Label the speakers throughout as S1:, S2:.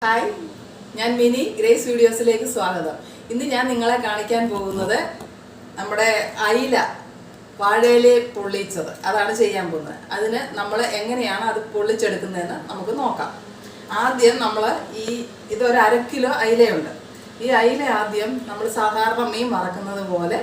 S1: Hi, ഞാൻ mini grace വീഡിയോസിലേക്ക് സ്വാഗതം. ഇന്ന് ഞാൻ നിങ്ങളെ കാണിക്കാൻ പോകുന്നത് നമ്മുടെ അയില വാഴയില പൊള്ളിച്ചത് അതാണ് ചെയ്യാൻ പോകുന്നത്. അതിന് നമ്മൾ എങ്ങനെയാണ് അത് പൊള്ളിച്ചെടുക്കുന്നതെന്ന് നമുക്ക് നോക്കാം. ആദ്യം നമ്മൾ ഇതൊരു 1/2 കിലോ അയിലയുണ്ട്. ഈ അയില ആദ്യം നമ്മൾ സാധാരണ മീൻ വറക്കുന്നത് പോലെ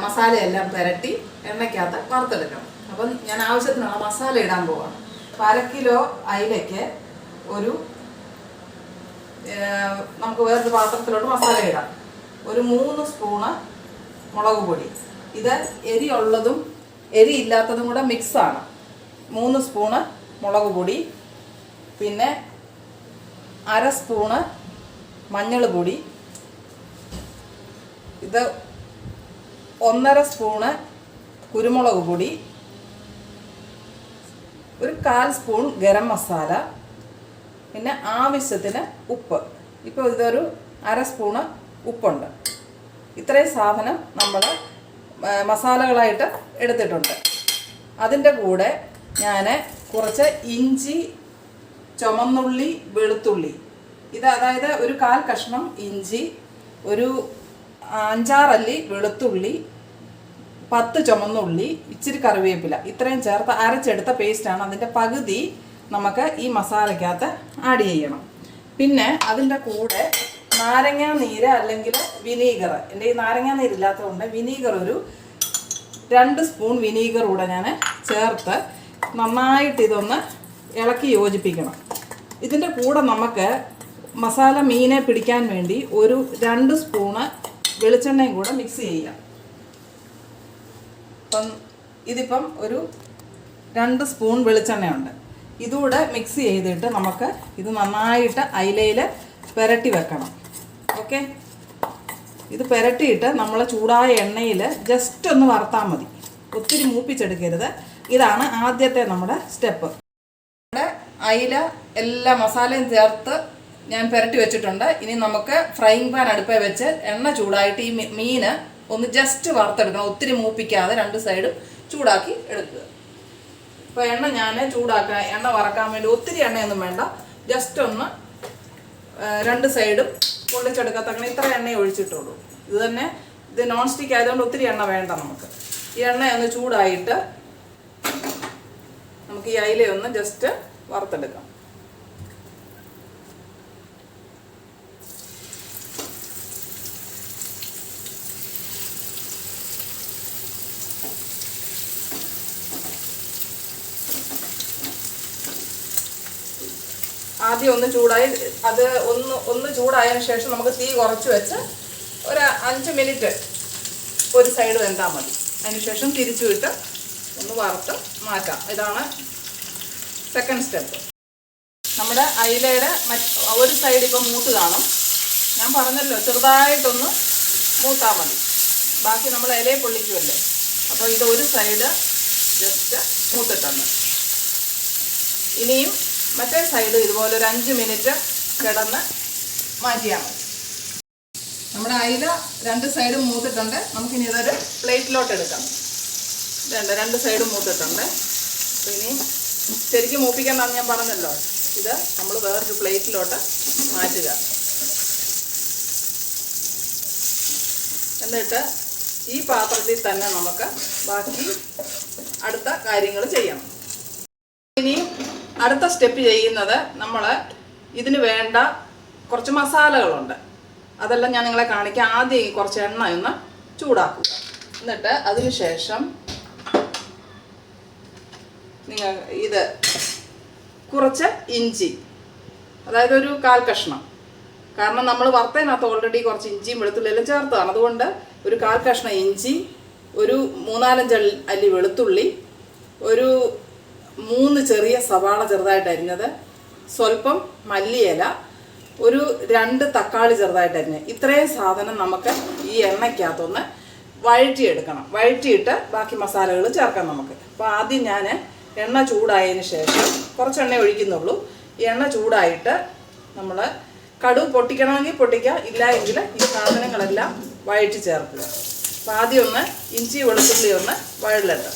S1: മസാലയെല്ലാം പുരട്ടി എണ്ണയ്ക്കകത്ത് വറുത്തെടുക്കണം. അപ്പം ഞാൻ ആവശ്യത്തിനുള്ള മസാല ഇടാൻ പോവാണ്. അപ്പോൾ 1/2 കിലോ അയിലയ്ക്ക് നമുക്ക് വേറൊരു പാത്രത്തിലോട്ട് മസാല ഇടാം. ഒരു 3 സ്പൂണ് മുളക് പൊടി. ഇത് എരിയുള്ളതും എരിയില്ലാത്തതും കൂടെ മിക്സാണ്. 3 സ്പൂണ് മുളക് പൊടി, പിന്നെ 1/2 സ്പൂണ് മഞ്ഞൾ പൊടി, ഇത് 1/2 സ്പൂണ് കുരുമുളക് പൊടി, ഒരു 1/4 സ്പൂൺ ഗരം മസാല, പിന്നെ ആവശ്യത്തിന് ഉപ്പ്. ഇപ്പോൾ ഇതൊരു 1/2 സ്പൂണ് ഉപ്പുണ്ട്. ഇത്രയും സാധനം നമ്മൾ മസാലകളായിട്ട് എടുത്തിട്ടുണ്ട്. അതിൻ്റെ കൂടെ ഞാൻ കുറച്ച് ഇഞ്ചി, ചുമന്നുള്ളി, വെളുത്തുള്ളി, അതായത് ഒരു 1/4 കഷ്ണം ഇഞ്ചി, ഒരു 5-6 അല്ലി വെളുത്തുള്ളി, 10 ചുമന്നുള്ളി, ഇച്ചിരി കറിവേപ്പില, ഇത്രയും ചേർത്ത് അരച്ചെടുത്ത പേസ്റ്റാണ്. അതിൻ്റെ പകുതി നമുക്ക് ഈ മസാലയ്ക്കകത്ത് ആഡ് ചെയ്യണം. പിന്നെ അതിൻ്റെ കൂടെ നാരങ്ങാ നീര് അല്ലെങ്കിൽ വിനീഗർ, എൻ്റെ ഈ നാരങ്ങാ നീരില്ലാത്തതുകൊണ്ട് വിനീഗർ ഒരു 2 സ്പൂൺ വിനീഗർ കൂടെ ഞാൻ ചേർത്ത് നന്നായിട്ട് ഇതൊന്ന് ഇളക്കി യോജിപ്പിക്കണം. ഇതിൻ്റെ കൂടെ നമുക്ക് മസാല മീനെ പിടിക്കാൻ വേണ്ടി ഒരു 2 സ്പൂണ് വെളിച്ചെണ്ണയും കൂടെ മിക്സ് ചെയ്യാം. അപ്പം ഇതിപ്പം ഒരു 2 സ്പൂൺ വെളിച്ചെണ്ണയുണ്ട്. ഇതുകൂടെ മിക്സ് ചെയ്തിട്ട് നമുക്ക് ഇത് നന്നായിട്ട് അയിലയിൽ പുരട്ടി വെക്കണം. ഓക്കെ, ഇത് പുരട്ടിയിട്ട് നമ്മൾ ചൂടായ എണ്ണയിൽ ജസ്റ്റ് ഒന്ന് വറുത്താൽ മതി, ഒത്തിരി മൂപ്പിച്ചെടുക്കരുത്. ഇതാണ് ആദ്യത്തെ നമ്മുടെ സ്റ്റെപ്പ്. നമ്മുടെ അയില എല്ലാ മസാലയും ചേർത്ത് ഞാൻ പുരട്ടി വെച്ചിട്ടുണ്ട്. ഇനി നമുക്ക് ഫ്രൈയിങ് പാൻ അടുപ്പേ വെച്ച് എണ്ണ ചൂടായിട്ട് ഈ മീന് ഒന്ന് ജസ്റ്റ് വറുത്തെടുക്കണം, ഒത്തിരി മൂപ്പിക്കാതെ 2 സൈഡും ചൂടാക്കി എടുക്കുക. ഇപ്പോൾ എണ്ണ ഞാൻ ചൂടാക്കാൻ, എണ്ണ വറക്കാൻ വേണ്ടി ഒത്തിരി എണ്ണയൊന്നും വേണ്ട, ജസ്റ്റ് ഒന്ന് 2 സൈഡും പൊള്ളിച്ചെടുക്കത്തക്കണം. ഇത്ര എണ്ണയെ ഒഴിച്ചിട്ടുള്ളൂ. ഇത് നോൺ സ്റ്റിക്ക് ആയതുകൊണ്ട് ഒത്തിരി എണ്ണ വേണ്ട നമുക്ക്. ഈ എണ്ണ ഒന്ന് ചൂടായിട്ട് നമുക്ക് ഈ അയിലയൊന്ന് ജസ്റ്റ് വറുത്തെടുക്കാം. ആദ്യം ഒന്ന് ചൂടായി, അത് ഒന്ന് ചൂടായതിനു ശേഷം നമുക്ക് തീ കുറച്ച് വെച്ച് ഒരു 5 മിനിറ്റ് ഒരു സൈഡ് വെന്താൽ മതി. അതിനുശേഷം തിരിച്ചു വിട്ട് ഒന്ന് വറുത്ത് മാറ്റാം. ഇതാണ് സെക്കൻഡ് സ്റ്റെപ്പ്. നമ്മുടെ അയിലയുടെ ഒരു സൈഡ് ഇപ്പം മൂത്ത് കാണും. ഞാൻ പറഞ്ഞല്ലോ, ചെറുതായിട്ടൊന്ന് മൂത്താൽ മതി. ബാക്കി നമ്മൾ ഇലയെ പൊള്ളിക്കുമല്ലേ. അപ്പോൾ ഇത് ഒരു സൈഡ് ജസ്റ്റ് മൂത്തിട്ടുണ്ട്. ഇനിയും മറ്റേ സൈഡ് ഇതുപോലെ ഒരു 5 മിനിറ്റ് കിടന്ന് മാറ്റിയാൽ മതി. നമ്മുടെ അയില 2 സൈഡും മൂത്തിട്ടുണ്ട്. നമുക്കിനി ഇതൊരു പ്ലേറ്റിലോട്ട് എടുക്കാം. 2 സൈഡും മൂത്തിട്ടുണ്ട്. അപ്പോൾ ഇനി ശരിക്കും മൂപ്പിക്കേണ്ടെന്ന് ഞാൻ പറഞ്ഞല്ലോ. ഇത് നമ്മൾ വേറൊരു പ്ലേറ്റിലോട്ട് മാറ്റുക. എന്നിട്ട് ഈ പാത്രത്തിൽ തന്നെ നമുക്ക് ബാക്കി അടുത്ത കാര്യങ്ങൾ ചെയ്യണം. ഇനി അടുത്ത സ്റ്റെപ്പ് ചെയ്യുന്നത്, നമ്മൾ ഇതിന് വേണ്ട കുറച്ച് മസാലകളുണ്ട്. അതെല്ലാം ഞാൻ നിങ്ങളെ കാണിക്കാം. ആദ്യം കുറച്ച് എണ്ണ ഒന്ന് ചൂടാക്കുക. എന്നിട്ട് അതിന് ശേഷം നിങ്ങൾ കുറച്ച് ഇഞ്ചി, അതായത് ഒരു 1/4 കഷ്ണം, കാരണം നമ്മൾ വറുത്തതിനകത്ത് ഓൾറെഡി കുറച്ച് ഇഞ്ചിയും വെളുത്തുള്ളിയെല്ലാം ചേർത്തതാണ്. അതുകൊണ്ട് ഒരു 1/4 കഷ്ണം ഇഞ്ചി, ഒരു 3-4 അല്ലി വെളുത്തുള്ളി, ഒരു 3 ചെറിയ സവാള ചെറുതായിട്ട് അരിഞ്ഞത്, സ്വല്പം മല്ലിയില, ഒരു 2 തക്കാളി ചെറുതായിട്ട് അരിഞ്ഞത്. ഇത്രയും സാധനം നമുക്ക് ഈ എണ്ണയ്ക്കകത്തൊന്ന് വഴറ്റിയെടുക്കണം. വഴറ്റിയിട്ട് ബാക്കി മസാലകൾ ചേർക്കാം നമുക്ക്. അപ്പോൾ ആദ്യം ഞാൻ എണ്ണ ചൂടായതിന് ശേഷം കുറച്ച് എണ്ണ ഒഴിക്കുന്നുള്ളൂ. ഈ എണ്ണ ചൂടായിട്ട് നമ്മൾ കടുക് പൊട്ടിക്കണമെങ്കിൽ പൊട്ടിക്കാം, ഇല്ല എങ്കിൽ ഈ സാധനങ്ങളെല്ലാം വഴറ്റി ചേർക്കുക. അപ്പോൾ ആദ്യം ഒന്ന് ഇഞ്ചി വെളുത്തുള്ളി ഒന്ന് വഴലട്ടെ.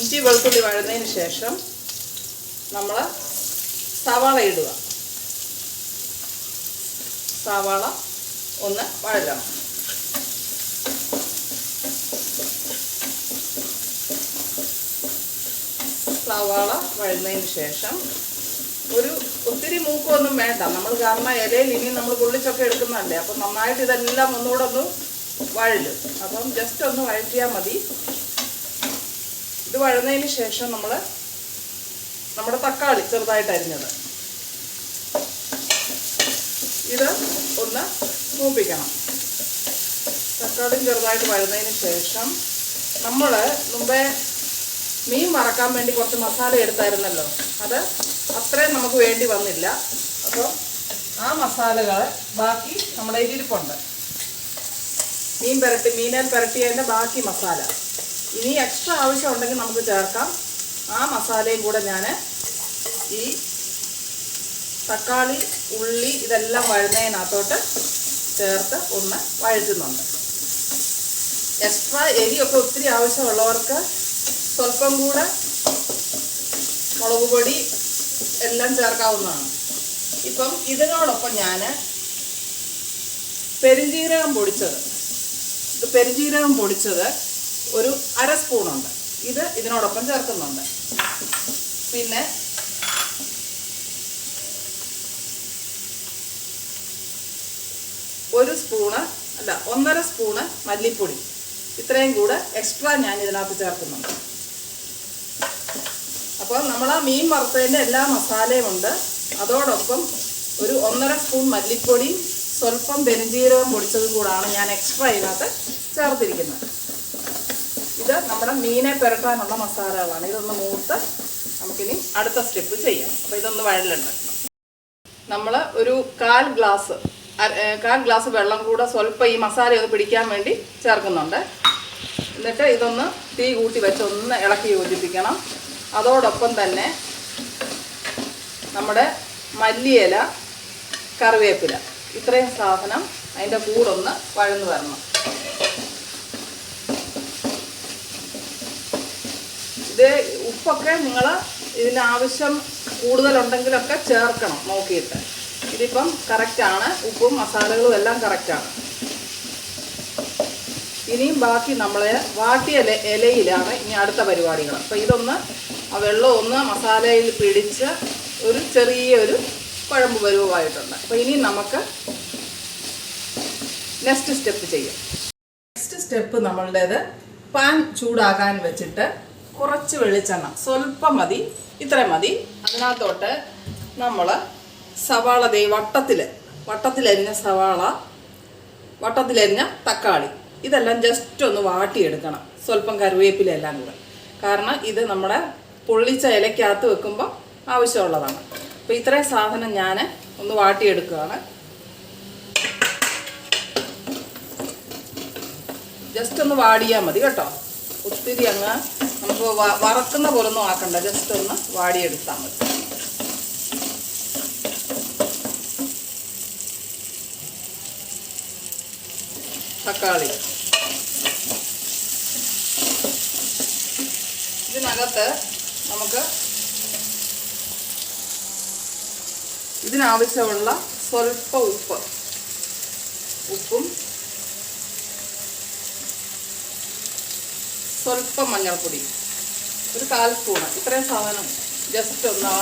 S1: ഇഞ്ചി വെളുത്തുള്ളി വഴന്നതിന് ശേഷം നമ്മൾ സവാള ഇടുക. സവാള ഒന്ന് വഴലണം. സവാള വഴന്നതിന് ശേഷം ഒത്തിരി മൂക്കൊന്നും വേണ്ട നമ്മൾ, കാരണം ഇലയിൽ ഇനി നമ്മൾ പൊള്ളിച്ചൊക്കെ എടുക്കുന്നതല്ലേ, അപ്പം നന്നായിട്ട് ഇതെല്ലാം ഒന്നുകൂടെ ഒന്ന് വഴലും. അപ്പം ജസ്റ്റ് ഒന്ന് വഴറ്റിയാൽ മതി. ഇത് വഴന്നതിന് ശേഷം നമ്മുടെ തക്കാളി ചെറുതായിട്ട് അരിഞ്ഞത് ഇത് ഒന്ന് മൂപ്പിക്കണം. തക്കാളി ചെറുതായിട്ട് വഴന്നതിന് ശേഷം നമ്മൾ മുമ്പേ മീൻ വറക്കാൻ വേണ്ടി കുറച്ച് മസാല എടുത്തായിരുന്നല്ലോ, അത് അത്രയും നമുക്ക് വേണ്ടി വന്നില്ല. അപ്പോൾ ആ മസാലകൾ ബാക്കി നമ്മുടെ ഇരിപ്പുണ്ട്. മീനേൽ പുരട്ടിയതിൻ്റെ ബാക്കി മസാല ഇനി എക്സ്ട്രാ ആവശ്യമുണ്ടെങ്കിൽ നമുക്ക് ചേർക്കാം. ആ മസാലയും കൂടെ ഞാൻ ഈ തക്കാളി, ഉള്ളി ഇതെല്ലാം വഴന്നതിനകത്തോട്ട് ചേർത്ത് ഒന്ന് വഴറ്റുന്നുണ്ട്. എക്സ്ട്രാ എരിയൊക്കെ ഒത്തിരി ആവശ്യമുള്ളവർക്ക് സ്വല്പം കൂടെ മുളക് പൊടി എല്ലാം ചേർക്കാവുന്നതാണ്. ഇപ്പം ഇതിനോടൊപ്പം ഞാൻ പെരുംജീരകം പൊടിച്ചത് ഒരു 1/2 സ്പൂണുണ്ട്. ഇത് ഇതിനോടൊപ്പം ചേർക്കുന്നുണ്ട്. പിന്നെ ഒരു സ്പൂണ് അല്ല 1.5 സ്പൂണ് മല്ലിപ്പൊടി. ഇത്രയും കൂടെ എക്സ്ട്രാ ഞാൻ ഇതിനകത്ത് ചേർക്കുന്നുണ്ട്. അപ്പോൾ നമ്മൾ ആ മീൻ വറുത്തതിൻ്റെ എല്ലാ മസാലയും ഉണ്ട്. അതോടൊപ്പം ഒരു 1.5 സ്പൂൺ മല്ലിപ്പൊടിയും സ്വല്പം പെരുംജീരകം പൊടിച്ചതും കൂടാണ് ഞാൻ എക്സ്ട്രാ ഇതിനകത്ത് ചേർത്തിരിക്കുന്നത്. ഇത് നമ്മുടെ മീനെ പുരട്ടാനുള്ള മസാലകളാണ്. ഇതൊന്ന് മൂത്ത് നമുക്കിനി അടുത്ത സ്റ്റെപ്പ് ചെയ്യാം. അപ്പോൾ ഇതൊന്ന് വഴലുണ്ട്. നമ്മൾ ഒരു 1/4 ഗ്ലാസ് വെള്ളം കൂടെ സ്വല്പം ഈ മസാല ഒന്ന് പിടിക്കാൻ വേണ്ടി ചേർക്കുന്നുണ്ട്. എന്നിട്ട് ഇതൊന്ന് തീ കൂട്ടി വെച്ച് ഒന്ന് ഇളക്കി യോജിപ്പിക്കണം. അതോടൊപ്പം തന്നെ നമ്മുടെ മല്ലിയില, കറിവേപ്പില ഇത്രയും സാധനം അതിൻ്റെ കൂടൊന്ന് വഴന്ന് വരണം. ഇത് ഉപ്പൊക്കെ നിങ്ങൾ ഇതിന് ആവശ്യം കൂടുതലുണ്ടെങ്കിലൊക്കെ ചേർക്കണം നോക്കിയിട്ട്. ഇതിപ്പം കറക്റ്റാണ്, ഉപ്പും മസാലകളും എല്ലാം കറക്റ്റാണ്. ഇനിയും ബാക്കി നമ്മളെ വാട്ടിയ ഇലയിലാണ് ഇനി അടുത്ത പരിപാടികൾ. അപ്പോൾ ഇതൊന്ന് ആ വെള്ളം ഒന്ന് മസാലയിൽ പിടിച്ച് ഒരു ചെറിയൊരു കുഴമ്പ് പരുവമായിട്ടുണ്ട്. അപ്പോൾ ഇനി നമുക്ക് നെക്സ്റ്റ് സ്റ്റെപ്പ് ചെയ്യാം. നെക്സ്റ്റ് സ്റ്റെപ്പ് നമ്മളുടേത് പാൻ ചൂടാക്കാൻ വെച്ചിട്ട് കുറച്ച് വെളിച്ചെണ്ണ സ്വല്പം മതി, ഇത്രയും മതി. അതിനകത്തോട്ട് നമ്മൾ സവാള വട്ടത്തിലരിഞ്ഞ സവാള, വട്ടത്തിലരിഞ്ഞ തക്കാളി ഇതെല്ലാം ജസ്റ്റ് ഒന്ന് വാട്ടിയെടുക്കണം. സ്വല്പം കറിവേപ്പില എല്ലാം കൂടെ, കാരണം ഇത് നമ്മുടെ പൊള്ളിച്ച ഇലയ്ക്കകത്ത് വെക്കുമ്പോൾ ആവശ്യമുള്ളതാണ്. അപ്പോൾ ഇത്രയും സാധനം ഞാൻ ഒന്ന് വാട്ടിയെടുക്കുകയാണ്. ജസ്റ്റ് ഒന്ന് വാടിയാൽ മതി കേട്ടോ. ഒത്തിരി അങ്ങ് നമുക്ക് വറക്കുന്ന പോലൊന്നും ആക്കണ്ട, ജസ്റ്റ് ഒന്ന് വാടിയെടുത്താൽ മതി. തക്കാളി ഇതിനകത്ത് നമുക്ക് ഇതിനാവശ്യമുള്ള സ്വല്പം ഉപ്പും സ്വല്പം മഞ്ഞൾപ്പൊടി, ഒരു 1/4 സ്പൂണ് ഇത്രയും സാധനം ജസ്റ്റ് ഒന്ന് ആ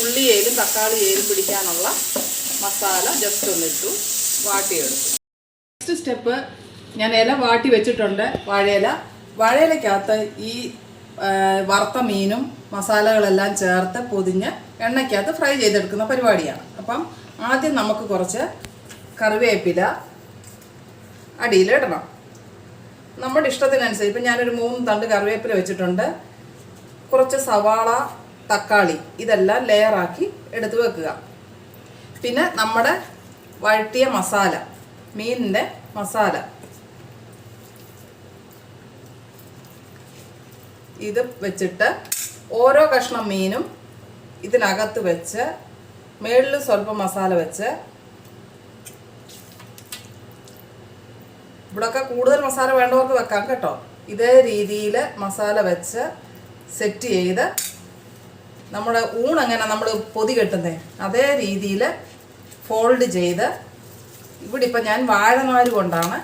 S1: ഉള്ളിയേലും തക്കാളിയേലും പിടിക്കാനുള്ള മസാല ജസ്റ്റ് ഒന്നിട്ടു വാട്ടിയെടുത്തു. നെക്സ്റ്റ് സ്റ്റെപ്പ് ഞാൻ ഇല വാട്ടി വെച്ചിട്ടുണ്ട്. വാഴയിലക്കകത്ത് ഈ വറുത്ത മീനും മസാലകളെല്ലാം ചേർത്ത് പൊതിഞ്ഞ് എണ്ണയ്ക്കകത്ത് ഫ്രൈ ചെയ്തെടുക്കുന്ന പരിപാടിയാണ്. അപ്പം ആദ്യം നമുക്ക് കുറച്ച് കറിവേപ്പില അടിയിലിടണം. നമ്മുടെ ഇഷ്ടത്തിനനുസരിച്ച് ഇപ്പം ഞാനൊരു 3 തണ്ട് കറിവേപ്പില വെച്ചിട്ടുണ്ട്. കുറച്ച് സവാള, തക്കാളി ഇതെല്ലാം ലെയറാക്കി എടുത്ത് വെക്കുക. പിന്നെ നമ്മുടെ വഴറ്റിയ മസാല, മീനിൻ്റെ മസാല ഇത് വെച്ചിട്ട് ഓരോ കഷ്ണം മീനും ഇതിനകത്ത് വെച്ച് മേളിൽ സ്വല്പം മസാല വെച്ച്, ഇവിടെയൊക്കെ കൂടുതൽ മസാല വേണ്ടവർക്ക് വെക്കാം കേട്ടോ. ഇതേ രീതിയിൽ മസാല വെച്ച് സെറ്റ് ചെയ്ത് നമ്മുടെ ഊണെങ്ങനെ നമ്മൾ പൊതി കെട്ടുന്നേ അതേ രീതിയിൽ ഫോൾഡ് ചെയ്ത് ഇവിടെ ഇപ്പം ഞാൻ വാഴനാര് കൊണ്ടാണ്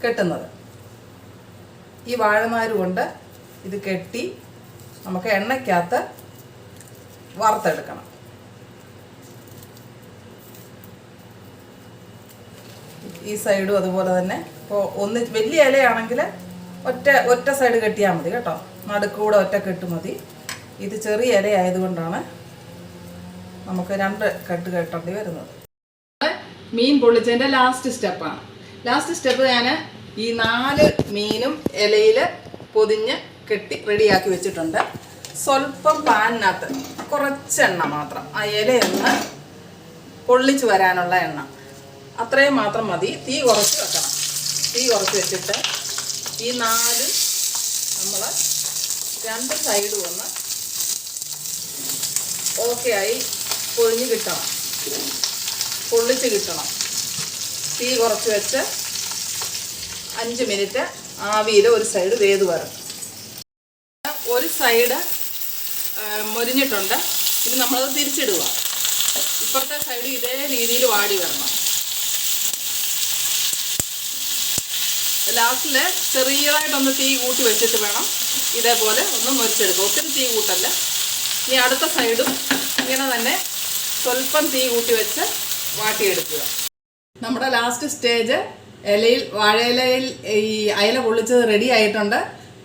S1: കെട്ടുന്നത്. ഈ വാഴനാര് കൊണ്ട് ഇത് കെട്ടി നമുക്ക് എണ്ണയ്ക്കകത്ത് വറുത്തെടുക്കണം. ഈ സൈഡും അതുപോലെ തന്നെ. ഇപ്പോൾ വലിയ ഇലയാണെങ്കിൽ ഒറ്റ സൈഡ് കെട്ടിയാൽ മതി കേട്ടോ, നടുക്കൂടെ ഒറ്റ കെട്ട് മതി. ഇത് ചെറിയ ഇല ആയതുകൊണ്ടാണ് നമുക്ക് 2 കെട്ട് കെട്ടേണ്ടി വരുന്നത്. മീൻ പൊള്ളിച്ചതിൻ്റെ ലാസ്റ്റ് സ്റ്റെപ്പാണ്. ലാസ്റ്റ് സ്റ്റെപ്പ് ഞാൻ ഈ 4 മീനും ഇലയിൽ പൊതിഞ്ഞ് കെട്ടി റെഡിയാക്കി വെച്ചിട്ടുണ്ട്. സ്വല്പം പാനിനകത്ത് കുറച്ച് എണ്ണ മാത്രം, ആ ഇലയൊന്ന് പൊള്ളിച്ച് വരാനുള്ള എണ്ണ അത്രയും മാത്രം മതി. തീ കുറച്ച് വെക്കണം. തീ കുറച്ച് വെച്ചിട്ട് ഈ 4 നമ്മൾ 2 സൈഡും ഒന്ന് ഓക്കെ ആയി പൊഴിഞ്ഞ് കിട്ടണം, പൊള്ളിച്ച് കിട്ടണം. തീ കുറച്ച് വെച്ച് 5 മിനിറ്റ് ആവിയിൽ ഒരു സൈഡ് വേവ് വരും. ഒരു സൈഡ് മൊരിഞ്ഞിട്ടുണ്ട്. ഇനി നമ്മളത് തിരിച്ചിടുക. ഇപ്പുറത്തെ സൈഡ് ഇതേ രീതിയിൽ വാടി വരണം. ലാസ്റ്റിൽ ചെറിയതായിട്ടൊന്ന് തീ കൂട്ടി വെച്ചിട്ട് വേണം ഇതേപോലെ ഒന്ന് മൊരിച്ചെടുക്കുക. ഒത്തിരി തീ കൂട്ടല്ല. ഇനി അടുത്ത സൈഡും ഇങ്ങനെ തന്നെ സ്വല്പം തീ കൂട്ടി വെച്ച് വാട്ടിയെടുക്കുക. നമ്മുടെ ലാസ്റ്റ് സ്റ്റേജ് വാഴയിലയിൽ ഈ അയല പൊള്ളിച്ചത് റെഡി ആയിട്ടുണ്ട്.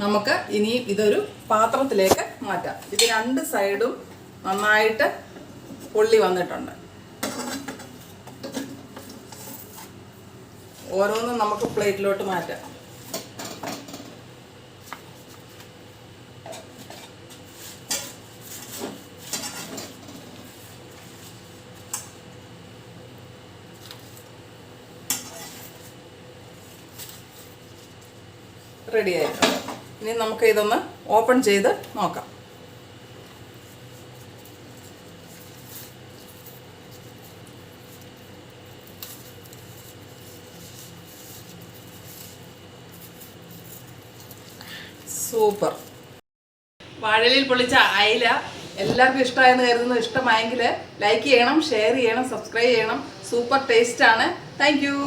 S1: നമുക്ക് ഇനി ഇതൊരു പാത്രത്തിലേക്ക് മാറ്റാം. ഇത് 2 സൈഡും നന്നായിട്ട് പൊള്ളി വന്നിട്ടുണ്ട്. ഓരോന്നും നമുക്ക് പ്ലേറ്റിലോട്ട് മാറ്റാം. റെഡി ആയിട്ടുണ്ട്. ഇനി നമുക്ക് ഇതൊന്ന് ഓപ്പൺ ചെയ്ത് നോക്കാം. സൂപ്പർ. വാഴയിലയിൽ പൊള്ളിച്ച അയില എല്ലാവർക്കും ഇഷ്ടമായെന്ന് കരുതുന്നു. ഇഷ്ടമായെങ്കിൽ ലൈക്ക് ചെയ്യണം, ഷെയർ ചെയ്യണം, സബ്സ്ക്രൈബ് ചെയ്യണം. സൂപ്പർ ടേസ്റ്റാണ്. Thank you.